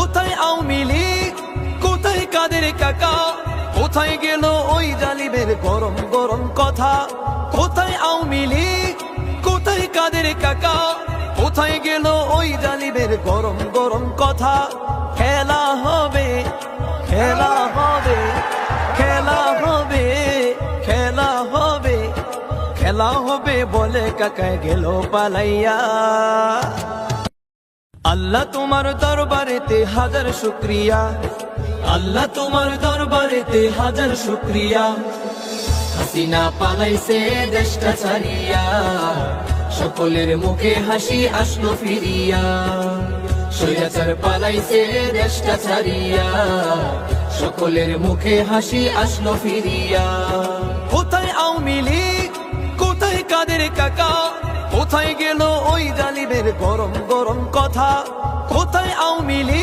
কোথায় আওয়ামী লীগ, কোথায় কাদের কাকা, কোথায় গেল ওই জালিমের গরম গরম কথা। কোথায় আওয়ামী লীগ, কোথায় কাদের কাকা, কোথায় গেল ওই জালিমের গরম গরম কথা। খেলা হবে, খেলা হবে, খেলা হবে, খেলা হবে, খেলা হবে বলে কাকায় গেল পালাইয়া। আল্লাহ তোমার দরবারেতে হাজার শুকরিয়া, আল্লাহ তোমার দরবারেতে হাজার শুকরিয়া। হাসিনা পালাইছে দেশটা ছাড়িয়া, সকলের মুখে হাসি আসলো ফিরিয়া। স্বৈরাচার পালাইছে দেশটা ছাড়িয়া, সকলের মুখে হাসি আসলো ফিরিয়া। কোথায় আওয়ামী লীগ, কোথায় কাদের কাকা, কোথায় গেল ওই জালিমের গরম গরম কথা। কোথায় আওয়ামী লীগ।